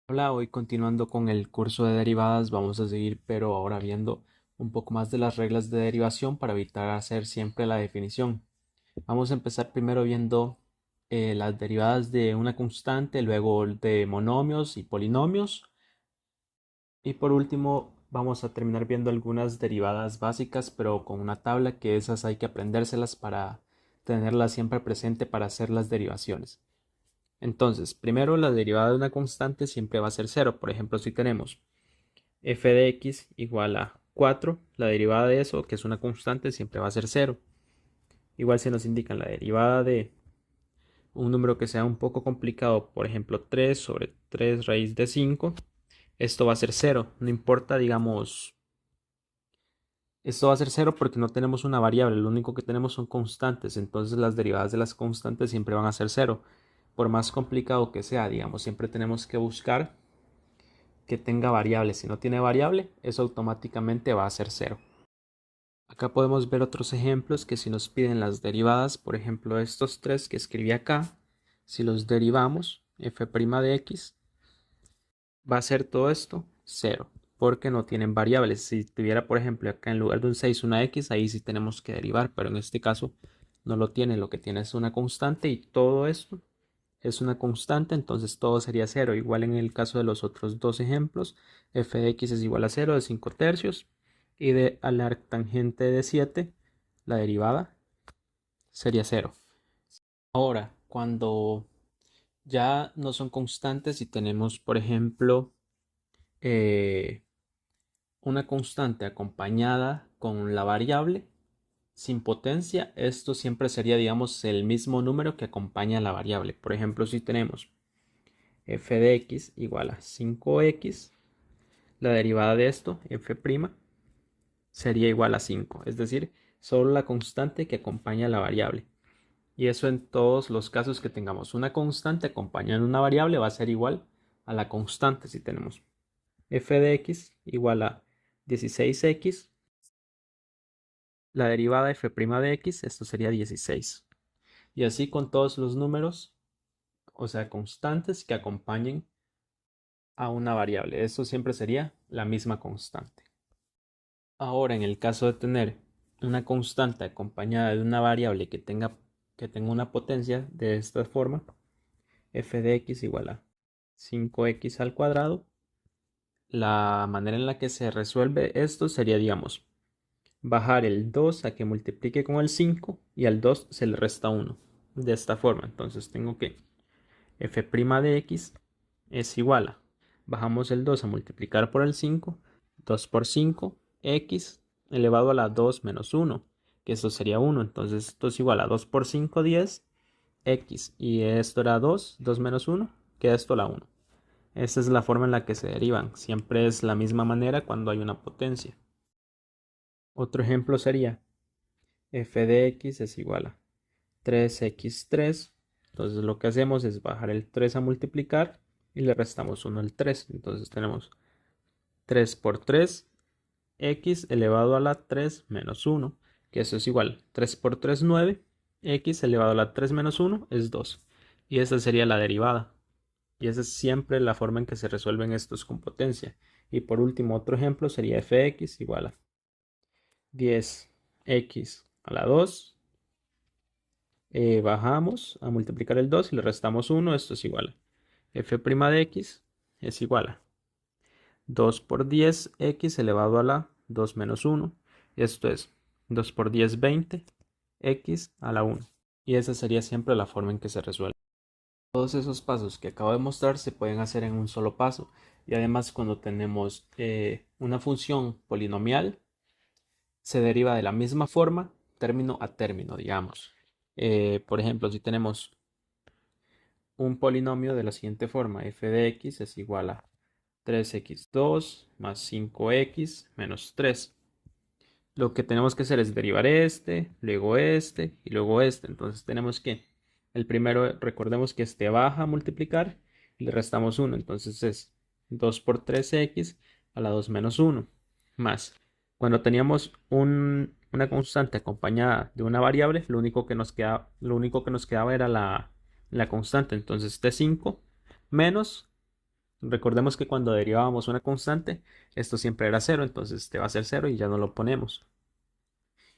Hola, hoy continuando con el curso de derivadas vamos a seguir, pero ahora viendo un poco más de las reglas de derivación para evitar hacer siempre la definición. Vamos a empezar primero viendo las derivadas de una constante, luego de monomios y polinomios, y por último vamos a terminar viendo algunas derivadas básicas, pero con una tabla que esas hay que aprendérselas para tenerlas siempre presente para hacer las derivaciones. Entonces, primero la derivada de una constante siempre va a ser cero. Por ejemplo, si tenemos f de x igual a 4, la derivada de eso, que es una constante, siempre va a ser cero. Igual si nos indican la derivada de un número que sea un poco complicado, por ejemplo 3 sobre 3 raíz de 5, esto va a ser cero. No importa, digamos, esto va a ser cero porque no tenemos una variable, lo único que tenemos son constantes, entonces las derivadas de las constantes siempre van a ser cero. Por más complicado que sea, digamos, siempre tenemos que buscar que tenga variable. Si no tiene variable, eso automáticamente va a ser cero. Acá podemos ver otros ejemplos que si nos piden las derivadas, por ejemplo estos tres que escribí acá, si los derivamos, f' de x, va a ser todo esto cero, porque no tienen variables. Si tuviera, por ejemplo, acá en lugar de un 6 una x, ahí sí tenemos que derivar, pero en este caso no lo tiene, lo que tiene es una constante y todo esto es una constante, entonces todo sería cero. Igual en el caso de los otros dos ejemplos, f de x es igual a cero de 5 tercios y de a la tangente de 7, la derivada sería cero. Ahora, cuando ya no son constantes y tenemos, por ejemplo, eh, una constante acompañada con la variable sin potencia, esto siempre sería, digamos, el mismo número que acompaña a la variable. Por ejemplo, si tenemos f de x igual a 5x, la derivada de esto, f', sería igual a 5, es decir, solo la constante que acompaña a la variable. Y eso en todos los casos que tengamos una constante acompañando una variable va a ser igual a la constante. Si tenemos f de x igual a 16x, la derivada f' de x, esto sería 16. Y así con todos los números, o sea, constantes que acompañen a una variable. Eso siempre sería la misma constante. Ahora, en el caso de tener una constante acompañada de una variable que tenga una potencia de esta forma, f de x igual a 5x al cuadrado, la manera en la que se resuelve esto sería, digamos, bajar el 2 a que multiplique con el 5 y al 2 se le resta 1. De esta forma, entonces tengo que f' de x es igual a, bajamos el 2 a multiplicar por el 5, 2 por 5, x elevado a la 2 menos 1, que esto sería 1, entonces esto es igual a 2 por 5, 10, x, y esto era 2, 2 menos 1, queda esto la 1. Esta es la forma en la que se derivan, siempre es la misma manera cuando hay una potencia. Otro ejemplo sería f de x es igual a 3x3. Entonces lo que hacemos es bajar el 3 a multiplicar y le restamos 1 al 3. Entonces tenemos 3 por 3, x elevado a la 3 menos 1, que eso es igual. 3 por 3, 9, x elevado a la 3 menos 1 es 2. Y esa sería la derivada. Y esa es siempre la forma en que se resuelven estos con potencia. Y por último, otro ejemplo sería fx igual a 10x a la 2, bajamos a multiplicar el 2 y le restamos 1, esto es igual a f' de x es igual a 2 por 10 x elevado a la 2 menos 1, esto es 2 por 10, 20, x a la 1. Y esa sería siempre la forma en que se resuelve. Todos esos pasos que acabo de mostrar se pueden hacer en un solo paso. Y además cuando tenemos una función polinomial, se deriva de la misma forma, término a término, digamos. Por ejemplo, si tenemos un polinomio de la siguiente forma, f de x es igual a 3x2 más 5x menos 3. Lo que tenemos que hacer es derivar este, luego este y luego este. Entonces tenemos que, el primero, recordemos que este baja a multiplicar y le restamos 1. Entonces es 2 por 3x a la 2 menos 1. Más, cuando teníamos una constante acompañada de una variable, lo único que nos quedaba era la constante. Entonces t5 menos Recordemos que cuando derivábamos una constante, esto siempre era cero, entonces este va a ser cero y ya no lo ponemos.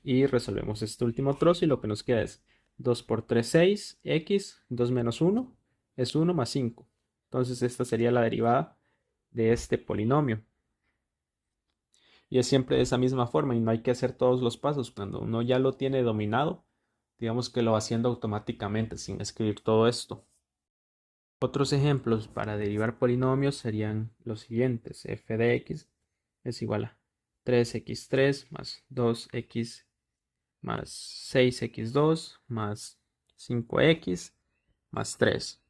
Y resolvemos este último trozo y lo que nos queda es 2 por 3, 6, x, 2 menos 1 es 1 más 5. Entonces esta sería la derivada de este polinomio. Y es siempre de esa misma forma y no hay que hacer todos los pasos. Cuando uno ya lo tiene dominado, digamos que lo va haciendo automáticamente sin escribir todo esto. Otros ejemplos para derivar polinomios serían los siguientes. F de x es igual a 3x3 más 2x más 6x2 más 5x más 3.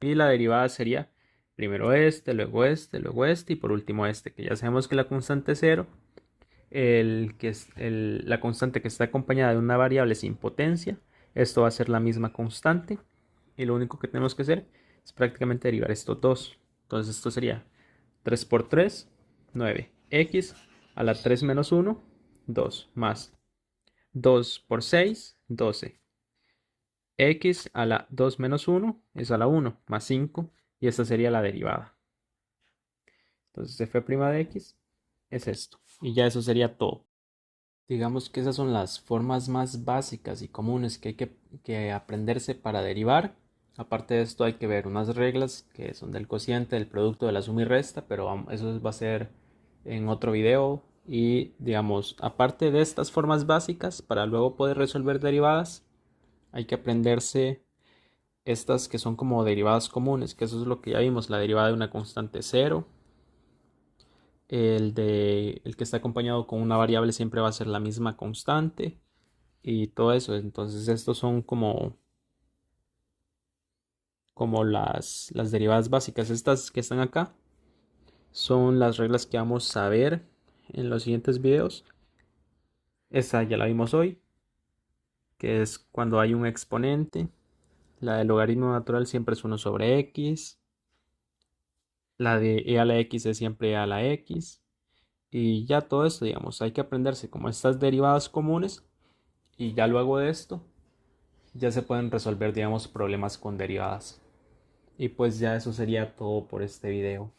Y la derivada sería primero este, luego este, luego este y por último este, que ya sabemos que la constante es 0. La constante que está acompañada de una variable sin potencia, esto va a ser la misma constante y lo único que tenemos que hacer es prácticamente derivar estos dos. Entonces esto sería 3 por 3, 9, x a la 3 menos 1, 2, más 2 por 6, 12, x a la 2 menos 1 es a la 1, más 5 y esta sería la derivada. Entonces f' de x es esto y ya eso sería todo. Digamos que esas son las formas más básicas y comunes que hay que aprenderse para derivar. Aparte de esto hay que ver unas reglas que son del cociente, del producto, de la suma y resta, pero eso va a ser en otro video. Y digamos, aparte de estas formas básicas, para luego poder resolver derivadas, hay que aprenderse estas que son como derivadas comunes, que eso es lo que ya vimos, la derivada de una constante cero. El que está acompañado con una variable siempre va a ser la misma constante y todo eso. Entonces estos son como las derivadas básicas. Estas que están acá son las reglas que vamos a ver en los siguientes videos. Esta ya la vimos hoy, que es cuando hay un exponente. La del logaritmo natural siempre es 1 sobre x. La de e a la x es siempre e a la x. Y ya todo esto, digamos, hay que aprenderse como estas derivadas comunes. Y ya luego de esto, ya se pueden resolver, digamos, problemas con derivadas. Y pues ya eso sería todo por este video.